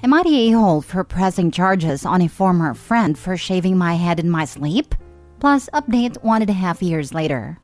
Am I the a-hole for pressing charges on a former friend for shaving my head in my sleep? Plus update 1.5 years later.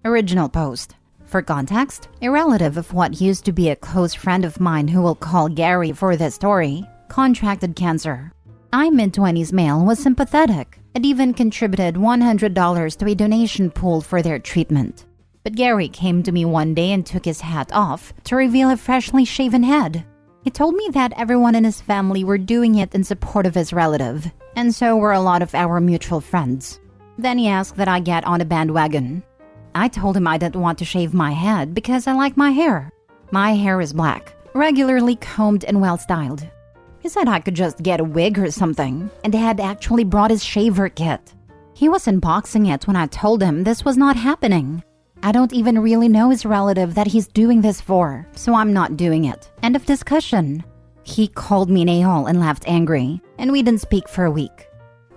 Original post. For context, a relative of what used to be a close friend of mine who will call Gary for this story, contracted cancer. I, mid-20s male, was sympathetic and even contributed $100 to a donation pool for their treatment. But Gary came to me one day and took his hat off to reveal a freshly shaven head. He told me that everyone in his family were doing it in support of his relative, and so were a lot of our mutual friends. Then he asked that I get on a bandwagon. I told him I didn't want to shave my head because I like my hair. My hair is black, regularly combed and well-styled. He said I could just get a wig or something, and had actually brought his shaver kit. He was unboxing it when I told him this was not happening. I don't even really know his relative that he's doing this for, so I'm not doing it. End of discussion. He called me an a-hole and laughed angry, and we didn't speak for a week.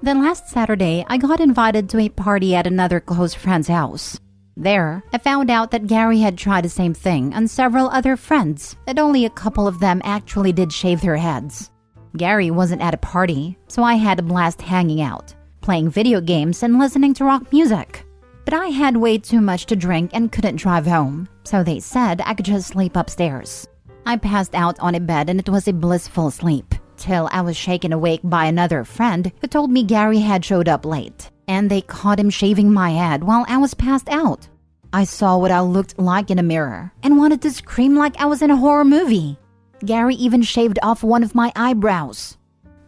Then last Saturday, I got invited to a party at another close friend's house. There, I found out that Gary had tried the same thing on several other friends, and only a couple of them actually did shave their heads. Gary wasn't at a party, so I had a blast hanging out, playing video games and listening to rock music. But I had way too much to drink and couldn't drive home, so they said I could just sleep upstairs. I passed out on a bed and it was a blissful sleep, till I was shaken awake by another friend who told me Gary had showed up late, and they caught him shaving my head while I was passed out. I saw what I looked like in a mirror and wanted to scream like I was in a horror movie. Gary even shaved off one of my eyebrows.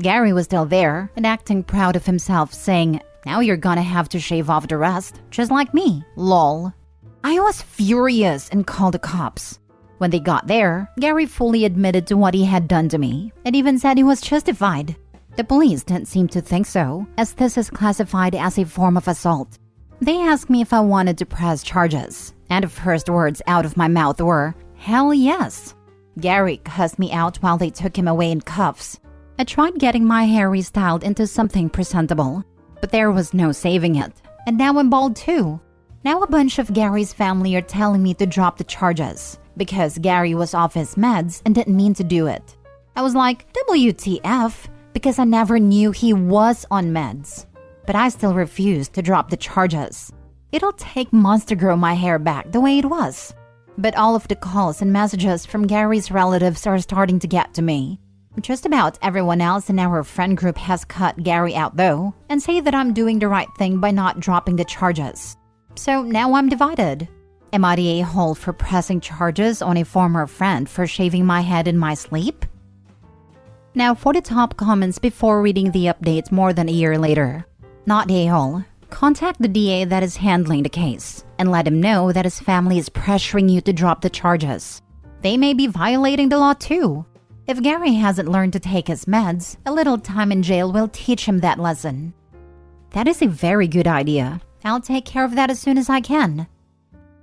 Gary was still there and acting proud of himself, saying, "Now you're gonna have to shave off the rest, just like me, lol." I was furious and called the cops. When they got there, Gary fully admitted to what he had done to me and even said he was justified. The police didn't seem to think so, as this is classified as a form of assault. They asked me if I wanted to press charges, and the first words out of my mouth were, "Hell yes." Gary cussed me out while they took him away in cuffs. I tried getting my hair restyled into something presentable, but there was no saving it, and now I'm bald too. Now a bunch of Gary's family are telling me to drop the charges because Gary was off his meds and didn't mean to do it. I was like, WTF, because I never knew he was on meds. But I still refused to drop the charges. It'll take months to grow my hair back the way it was. But all of the calls and messages from Gary's relatives are starting to get to me. Just about everyone else in our friend group has cut Gary out though, and say that I'm doing the right thing by not dropping the charges. So now I'm divided. Am I the a-hole for pressing charges on a former friend for shaving my head in my sleep? Now for the top comments before reading the update more than a year later. Not the a-hole. Contact the DA that is handling the case and let him know that his family is pressuring you to drop the charges. They may be violating the law too. If Gary hasn't learned to take his meds, a little time in jail will teach him that lesson. That is a very good idea. I'll take care of that as soon as I can.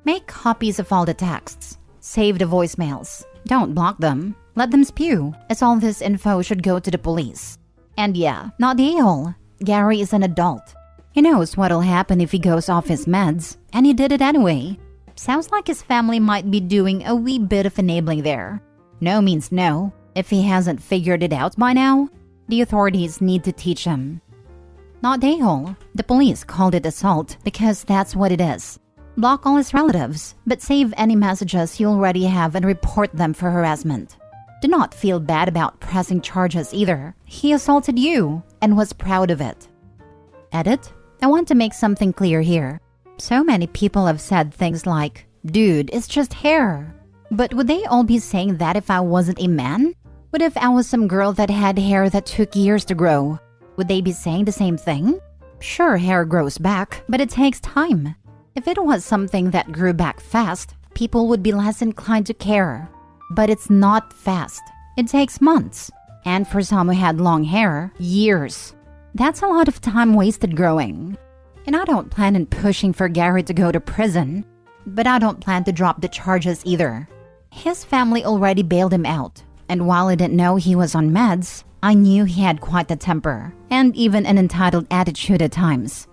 Make copies of all the texts. Save the voicemails. Don't block them. Let them spew, as all this info should go to the police. And yeah, not the a-hole. Gary is an adult. He knows what'll happen if he goes off his meds, and he did it anyway. Sounds like his family might be doing a wee bit of enabling there. No means no. If he hasn't figured it out by now, the authorities need to teach him. Not the a-hole. The police called it assault because that's what it is. Block all his relatives, but save any messages you already have and report them for harassment. Do not feel bad about pressing charges either. He assaulted you and was proud of it. Edit. I want to make something clear here. So many people have said things like, "Dude, it's just hair." But would they all be saying that if I wasn't a man? What if I was some girl that had hair that took years to grow? Would they be saying the same thing? Sure, hair grows back, but it takes time. If it was something that grew back fast, people would be less inclined to care. But it's not fast. It takes months. And for some who had long hair, years. That's a lot of time wasted growing. And I don't plan on pushing for Gary to go to prison. But I don't plan to drop the charges either. His family already bailed him out. And while I didn't know he was on meds, I knew he had quite the temper, and even an entitled attitude at times.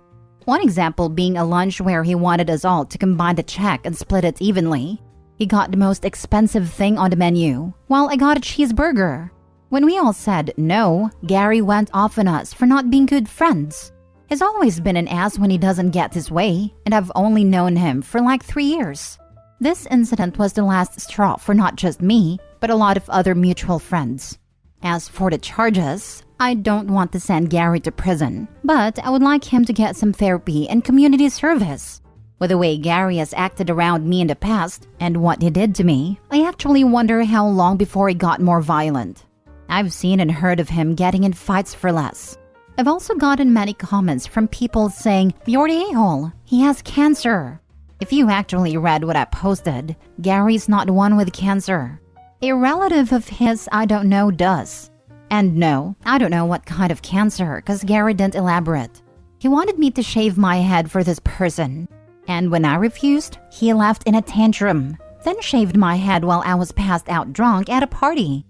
One example being a lunch where he wanted us all to combine the check and split it evenly. He got the most expensive thing on the menu, while I got a cheeseburger. When we all said no, Gary went off on us for not being good friends. He's always been an ass when he doesn't get his way, and I've only known him for like 3 years. This incident was the last straw for not just me, but a lot of other mutual friends. As for the charges, I don't want to send Gary to prison, but I would like him to get some therapy and community service. With the way Gary has acted around me in the past and what he did to me, I actually wonder how long before he got more violent. I've seen and heard of him getting in fights for less. I've also gotten many comments from people saying, "You're the a-hole, he has cancer." If you actually read what I posted, Gary's not the one with cancer. A relative of his I don't know does. And no, I don't know what kind of cancer, because Gary didn't elaborate. He wanted me to shave my head for this person. And when I refused, he left in a tantrum, then shaved my head while I was passed out drunk at a party.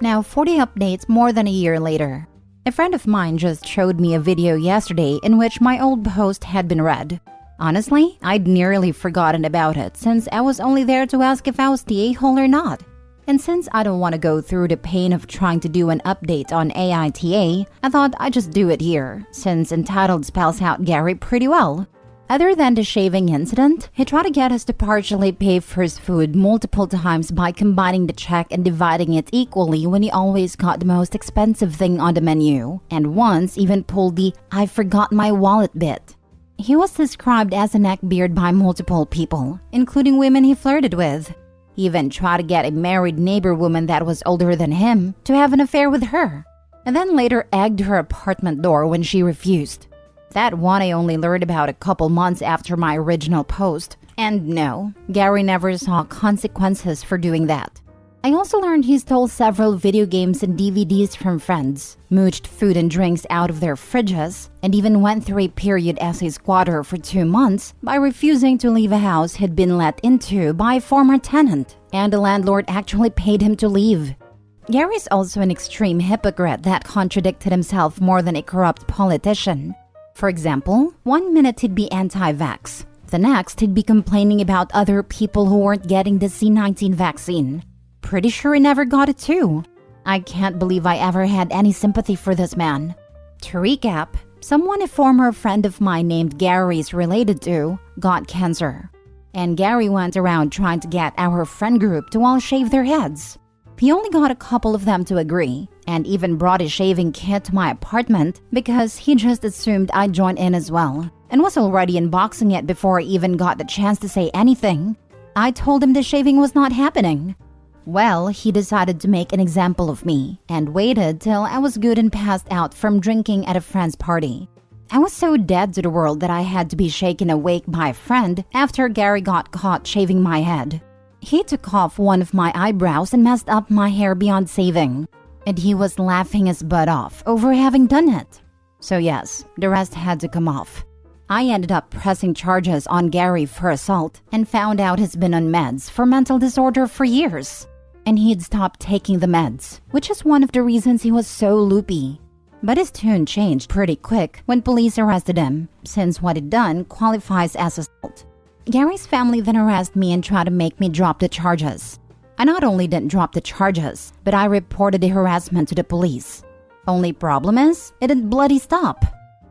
Now 40 updates more than a year later. A friend of mine just showed me a video yesterday in which my old post had been read. Honestly, I'd nearly forgotten about it since I was only there to ask if I was the a-hole or not. And since I don't want to go through the pain of trying to do an update on AITA, I thought I'd just do it here, since Entitled spells out Gary pretty well. Other than the shaving incident, he tried to get us to partially pay for his food multiple times by combining the check and dividing it equally when he always got the most expensive thing on the menu, and once even pulled the "I forgot my wallet" bit. He was described as a neckbeard by multiple people, including women he flirted with. He even tried to get a married neighbor woman that was older than him to have an affair with her, and then later egged her apartment door when she refused. That one I only learned about a couple months after my original post, and no, Gary never saw consequences for doing that. I also learned he stole several video games and DVDs from friends, mooched food and drinks out of their fridges, and even went through a period as a squatter for 2 months by refusing to leave a house he'd been let into by a former tenant, and the landlord actually paid him to leave. Gary's also an extreme hypocrite that contradicted himself more than a corrupt politician. For example, 1 minute he'd be anti-vax, the next he'd be complaining about other people who weren't getting the C-19 vaccine. Pretty sure he never got it too. I can't believe I ever had any sympathy for this man. To recap, someone a former friend of mine named Gary is related to got cancer. And Gary went around trying to get our friend group to all shave their heads. He only got a couple of them to agree, and even brought a shaving kit to my apartment because he just assumed I'd join in as well, and was already unboxing it before I even got the chance to say anything. I told him the shaving was not happening. Well, he decided to make an example of me, and waited till I was good and passed out from drinking at a friend's party. I was so dead to the world that I had to be shaken awake by a friend after Gary got caught shaving my head. He took off one of my eyebrows and messed up my hair beyond saving. And he was laughing his butt off over having done it. So yes, the rest had to come off. I ended up pressing charges on Gary for assault and found out he's been on meds for mental disorder for years. And he'd stopped taking the meds, which is one of the reasons he was so loopy. But his tune changed pretty quick when police arrested him, since what he'd done qualifies as assault. Gary's family then arrested me and tried to make me drop the charges. I not only didn't drop the charges, but I reported the harassment to the police. Only problem is, it didn't bloody stop.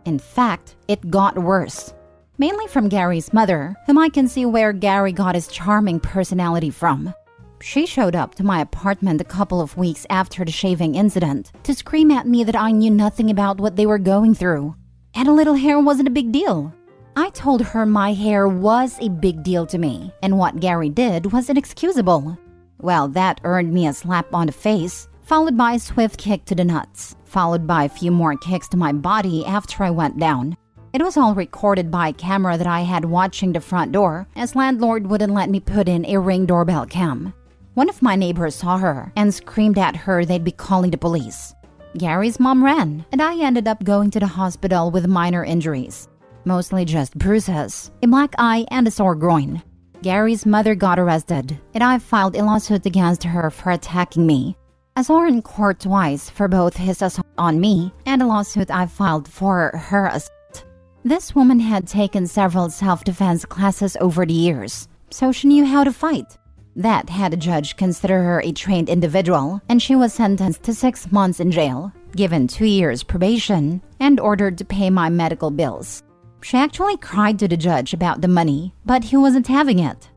In fact, it got worse. Mainly from Gary's mother, whom I can see where Gary got his charming personality from. She showed up to my apartment a couple of weeks after the shaving incident to scream at me that I knew nothing about what they were going through. And a little hair wasn't a big deal. I told her my hair was a big deal to me, and what Gary did was inexcusable. Well, that earned me a slap on the face, followed by a swift kick to the nuts, followed by a few more kicks to my body after I went down. It was all recorded by a camera that I had watching the front door, as landlord wouldn't let me put in a Ring doorbell cam. One of my neighbors saw her and screamed at her they'd be calling the police. Gary's mom ran, and I ended up going to the hospital with minor injuries. Mostly just bruises, a black eye, and a sore groin. Gary's mother got arrested, and I filed a lawsuit against her for attacking me. I saw her in court twice for both his assault on me and a lawsuit I filed for her assault. This woman had taken several self-defense classes over the years, so she knew how to fight. That had a judge consider her a trained individual, and she was sentenced to 6 months in jail, given 2 years probation, and ordered to pay my medical bills. She actually cried to the judge about the money, but he wasn't having it.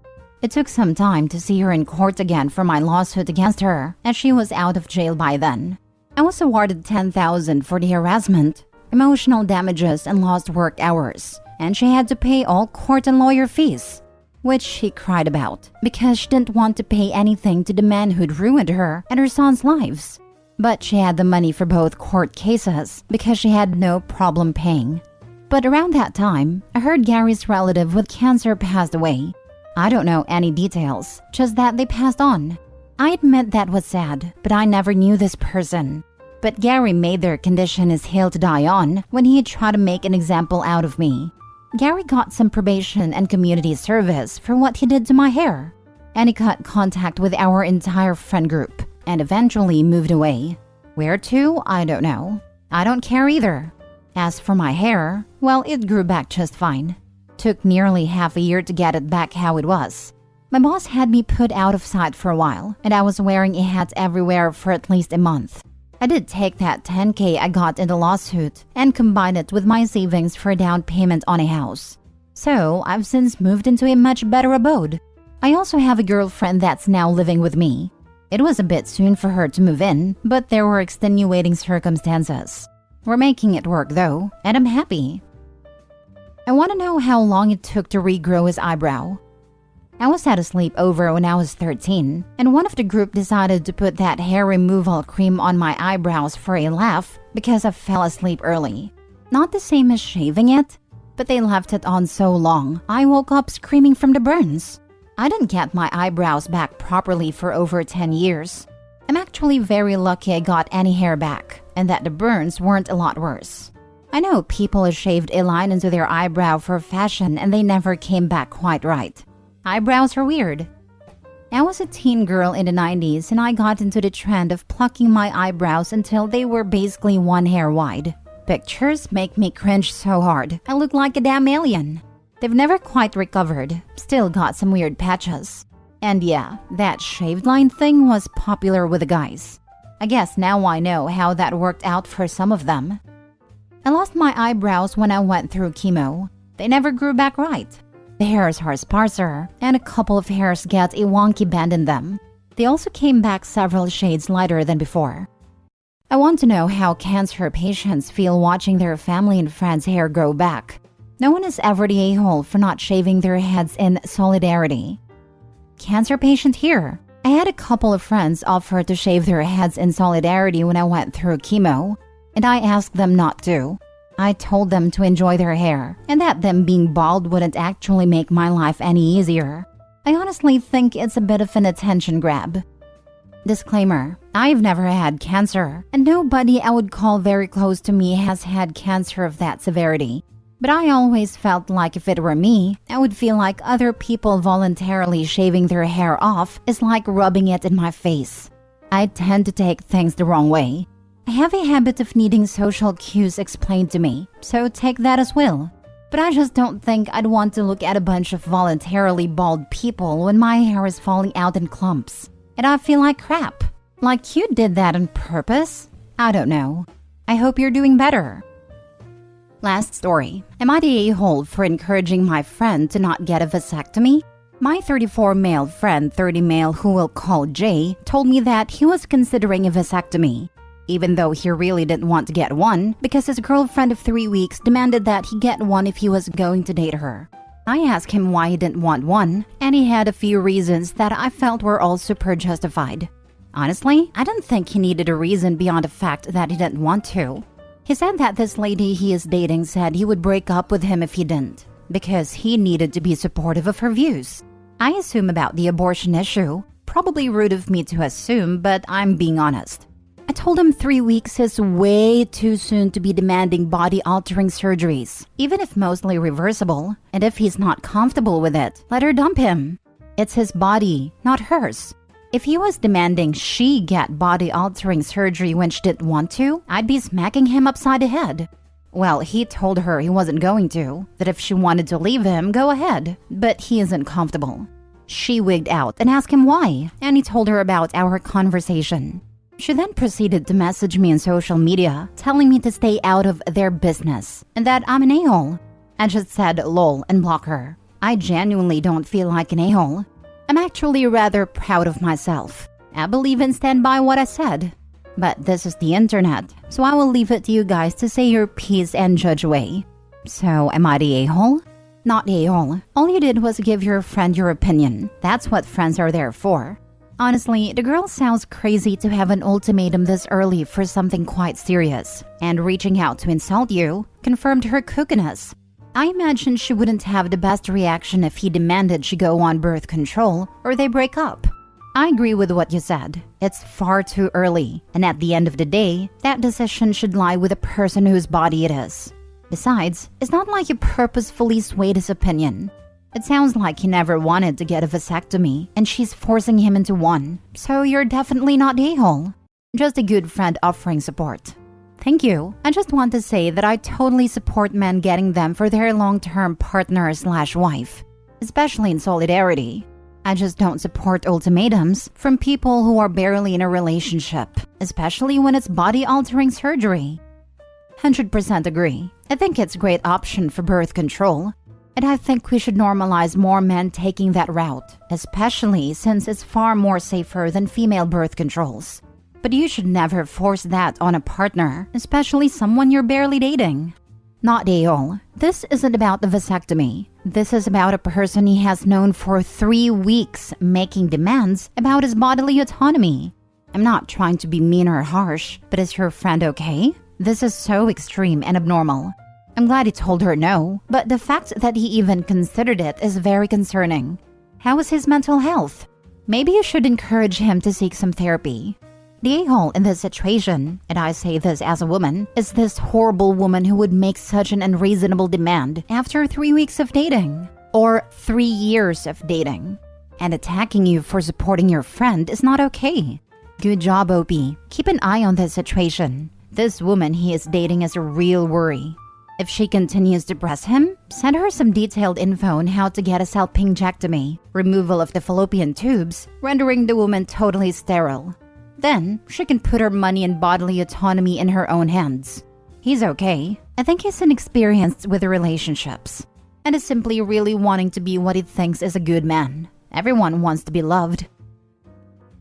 It took some time to see her in court again for my lawsuit against her, as she was out of jail by then. I was awarded $10,000 for the harassment, emotional damages, and lost work hours, and she had to pay all court and lawyer fees, which she cried about because she didn't want to pay anything to the man who'd ruined her and her son's lives. But she had the money for both court cases because she had no problem paying. But around that time, I heard Gary's relative with cancer passed away. I don't know any details, just that they passed on. I admit that was sad, but I never knew this person. But Gary made their condition his hill to die on when he tried to make an example out of me. Gary got some probation and community service for what he did to my hair, and he cut contact with our entire friend group and eventually moved away. Where to? I don't know. I don't care either. As for my hair, well, it grew back just fine. Took nearly half a year to get it back how it was. My boss had me put out of sight for a while, and I was wearing a hat everywhere for at least a month. I did take that $10,000 I got in the lawsuit and combined it with my savings for a down payment on a house. So I've since moved into a much better abode. I also have a girlfriend that's now living with me. It was a bit soon for her to move in, but there were extenuating circumstances. We're making it work though, and I'm happy. I want to know how long it took to regrow his eyebrow. I was at a sleepover when I was 13, and one of the group decided to put that hair removal cream on my eyebrows for a laugh because I fell asleep early. Not the same as shaving it, but they left it on so long, I woke up screaming from the burns. I didn't get my eyebrows back properly for over 10 years. I'm actually very lucky I got any hair back, and that the burns weren't a lot worse. I know people have shaved a line into their eyebrow for fashion and they never came back quite right. Eyebrows are weird. I was a teen girl in the 90s and I got into the trend of plucking my eyebrows until they were basically one hair wide. Pictures make me cringe so hard, I look like a damn alien. They've never quite recovered, still got some weird patches. And yeah, that shaved line thing was popular with the guys. I guess now I know how that worked out for some of them. I lost my eyebrows when I went through chemo. They never grew back right. The hairs are sparser, and a couple of hairs get a wonky bend in them. They also came back several shades lighter than before. I want to know how cancer patients feel watching their family and friends' hair grow back. No one is ever the a-hole for not shaving their heads in solidarity. Cancer patient here. I had a couple of friends offer to shave their heads in solidarity when I went through chemo, and I asked them not to. I told them to enjoy their hair, and that them being bald wouldn't actually make my life any easier. I honestly think it's a bit of an attention grab. Disclaimer, I've never had cancer, and nobody I would call very close to me has had cancer of that severity. But I always felt like if it were me, I would feel like other people voluntarily shaving their hair off is like rubbing it in my face. I tend to take things the wrong way. I have a habit of needing social cues explained to me, so take that as well. But I just don't think I'd want to look at a bunch of voluntarily bald people when my hair is falling out in clumps. And I feel like crap. Like you did that on purpose? I don't know. I hope you're doing better. Last story. Am I the a-hole for encouraging my friend to not get a vasectomy? My 34 male friend, 30 male who we'll call Jay, told me that he was considering a vasectomy, even though he really didn't want to get one because his girlfriend of 3 weeks demanded that he get one if he was going to date her. I asked him why he didn't want one, and he had a few reasons that I felt were all super justified. Honestly, I didn't think he needed a reason beyond the fact that he didn't want to. He said that this lady he is dating said he would break up with him if he didn't, because he needed to be supportive of her views. I assume about the abortion issue. Probably rude of me to assume, but I'm being honest. I told him 3 weeks is way too soon to be demanding body-altering surgeries, even if mostly reversible, and if he's not comfortable with it, let her dump him. It's his body, not hers. If he was demanding she get body-altering surgery when she didn't want to, I'd be smacking him upside the head. Well, he told her he wasn't going to, that if she wanted to leave him, go ahead, but he isn't comfortable. She wigged out and asked him why, and he told her about our conversation. She then proceeded to message me on social media, telling me to stay out of their business and that I'm an a-hole. I just said lol and block her. I genuinely don't feel like an a-hole. I'm actually rather proud of myself. I believe and stand by what I said. But this is the internet, so I will leave it to you guys to say your piece and judge away. So, am I the a-hole? Not a-hole. All you did was give your friend your opinion. That's what friends are there for. Honestly, the girl sounds crazy to have an ultimatum this early for something quite serious. And reaching out to insult you confirmed her kookiness. I imagine she wouldn't have the best reaction if he demanded she go on birth control or they break up. I agree with what you said. It's far too early, and at the end of the day, that decision should lie with the person whose body it is. Besides, it's not like you purposefully swayed his opinion. It sounds like he never wanted to get a vasectomy, and she's forcing him into one. So you're definitely not the a-hole. Just a good friend offering support. Thank you. I just want to say that I totally support men getting them for their long-term partner/wife, especially in solidarity. I just don't support ultimatums from people who are barely in a relationship, especially when it's body-altering surgery. 100% agree. I think it's a great option for birth control. And I think we should normalize more men taking that route, especially since it's far more safer than female birth controls. But you should never force that on a partner, especially someone you're barely dating. Not a-hole. This isn't about the vasectomy. This is about a person he has known for 3 weeks making demands about his bodily autonomy. I'm not trying to be mean or harsh, but is your friend okay? This is so extreme and abnormal. I'm glad he told her no, but the fact that he even considered it is very concerning. How is his mental health? Maybe you should encourage him to seek some therapy. The a-hole in this situation, and I say this as a woman, is this horrible woman who would make such an unreasonable demand after 3 weeks of dating, or 3 years of dating. And attacking you for supporting your friend is not okay. Good job, OP. Keep an eye on this situation. This woman he is dating is a real worry. If she continues to press him, send her some detailed info on how to get a salpingectomy, removal of the fallopian tubes, rendering the woman totally sterile. Then, she can put her money and bodily autonomy in her own hands. He's okay. I think he's inexperienced with relationships, and is simply really wanting to be what he thinks is a good man. Everyone wants to be loved.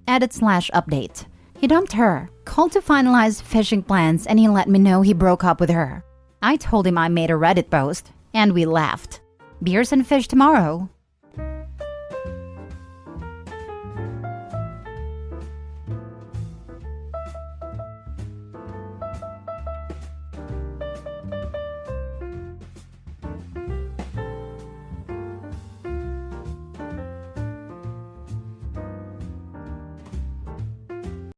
Edit/update. He dumped her, called to finalize fishing plans, and he let me know he broke up with her. I told him I made a Reddit post, and we laughed. Beers and fish tomorrow.